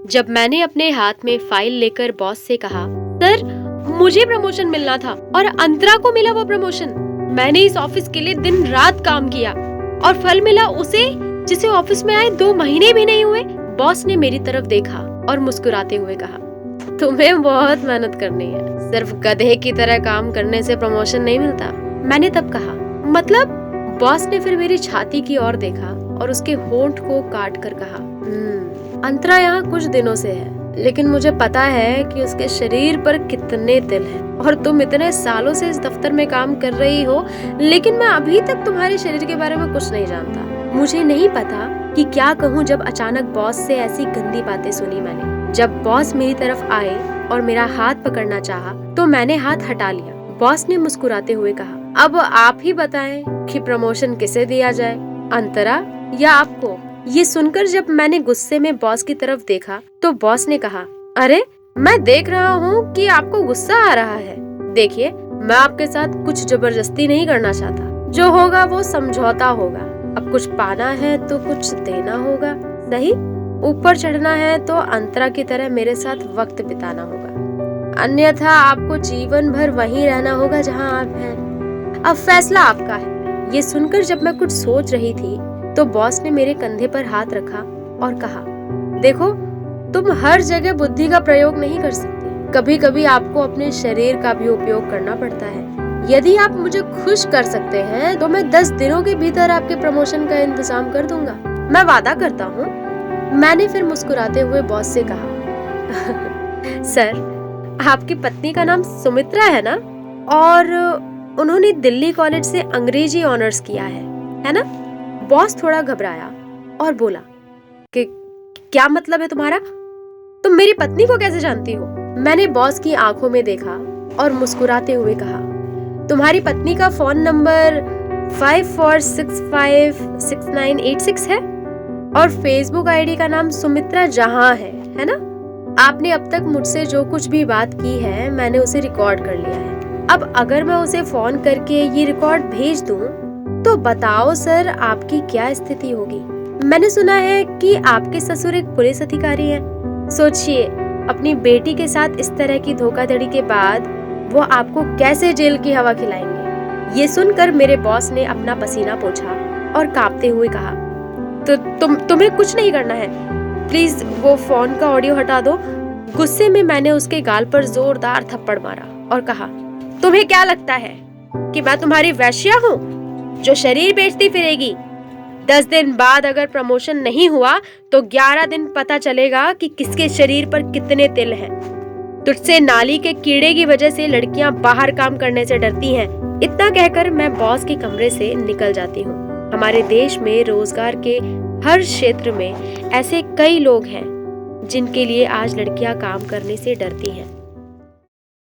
जब मैंने अपने हाथ में फाइल लेकर बॉस से कहा, सर मुझे प्रमोशन मिलना था और अंतरा को मिला वो प्रमोशन। मैंने इस ऑफिस के लिए दिन रात काम किया और फल मिला उसे जिसे ऑफिस में आए 2 महीने भी नहीं हुए। बॉस ने मेरी तरफ देखा और मुस्कुराते हुए कहा, तुम्हें बहुत मेहनत करनी है, सिर्फ गधे की तरह काम करने से प्रमोशन नहीं मिलता। मैंने तब कहा, मतलब? बॉस ने फिर मेरी छाती की ओर देखा और उसके होंठ को काट कर कहा, अंतरा यहाँ कुछ दिनों से है, लेकिन मुझे पता है कि उसके शरीर पर कितने तिल हैं। और तुम इतने सालों से इस दफ्तर में काम कर रही हो, लेकिन मैं अभी तक तुम्हारे शरीर के बारे में कुछ नहीं जानता। मुझे नहीं पता कि क्या कहूँ जब अचानक बॉस से ऐसी गंदी बातें सुनी मैंने। जब बॉस मेरी तरफ आए और मेरा हाथ पकड़ना चाहा, तो मैंने हाथ हटा लिया। बॉस ने मुस्कुराते हुए कहा, अब आप ही बताएं कि प्रमोशन किसे दिया जाए, अंतरा या आपको? ये सुनकर जब मैंने गुस्से में बॉस की तरफ देखा, तो बॉस ने कहा, अरे मैं देख रहा हूँ कि आपको गुस्सा आ रहा है। देखिए, मैं आपके साथ कुछ जबरदस्ती नहीं करना चाहता। जो होगा वो समझौता होगा। अब कुछ पाना है तो कुछ देना होगा, सही? ऊपर चढ़ना है तो अंतरा की तरह मेरे साथ वक्त बिताना होगा, अन्यथा आपको जीवन भर वहीं रहना होगा जहाँ आप हैं। अब फैसला आपका है। ये सुनकर जब मैं कुछ सोच रही थी, तो बॉस ने मेरे कंधे पर हाथ रखा और कहा, देखो, तुम हर जगह बुद्धि का प्रयोग नहीं कर सकती। कभी कभी आपको अपने शरीर का भी उपयोग करना पड़ता है। यदि आप मुझे खुश कर सकते हैं तो मैं 10 दिनों के भीतर आपके प्रमोशन का इंतजाम कर दूंगा। मैं वादा करता हूँ। मैंने फिर मुस्कुराते हुए बॉस से कहा, सर, आपकी पत्नी का नाम सुमित्रा है ना? और उन्होंने दिल्ली कॉलेज से अंग्रेजी ऑनर्स किया है ना? बॉस थोड़ा घबराया और बोला कि क्या मतलब है तुम्हारा? तुम मेरी पत्नी को कैसे जानती हो? मैंने बॉस की आंखों में देखा और मुस्कुराते हुए कहा, तुम्हारी पत्नी का फोन नंबर 54656986 है और फेसबुक आईडी का नाम सुमित्रा जहां है ना? आपने अब तक मुझसे जो कुछ भी बात की है, मैंने उसे रिकॉर्ड कर लिया है। अब अगर मैं उसे फोन करके ये रिकॉर्ड भेज दूं, तो बताओ सर, आपकी क्या स्थिति होगी? मैंने सुना है कि आपके ससुर एक पुलिस अधिकारी हैं। सोचिए, अपनी बेटी के साथ इस तरह की धोखाधड़ी के बाद वो आपको कैसे जेल की हवा खिलाएंगे? ये सुनकर मेरे बॉस ने अपना पसीना पोंछा और कांपते हुए कहा, तो तुम्हें कुछ नहीं करना है। प्लीज वो फोन का ऑडियो हटा दो। गुस्से में मैंने उसके गाल पर जोरदार थप्पड़ मारा और कहा, तुम्हें क्या लगता है कि मैं तुम्हारी वेश्या हूँ जो शरीर बेचती फिरेगी? 10 दिन बाद अगर प्रमोशन नहीं हुआ तो 11 दिन पता चलेगा कि किसके शरीर पर कितने तिल हैं। तुझसे नाली के कीड़े की वजह से लड़कियां बाहर काम करने से डरती हैं। इतना कहकर मैं बॉस के कमरे से निकल जाती हूँ। हमारे देश में रोजगार के हर क्षेत्र में ऐसे कई लोग हैं जिनके लिए आज लड़कियां काम करने से डरती हैं।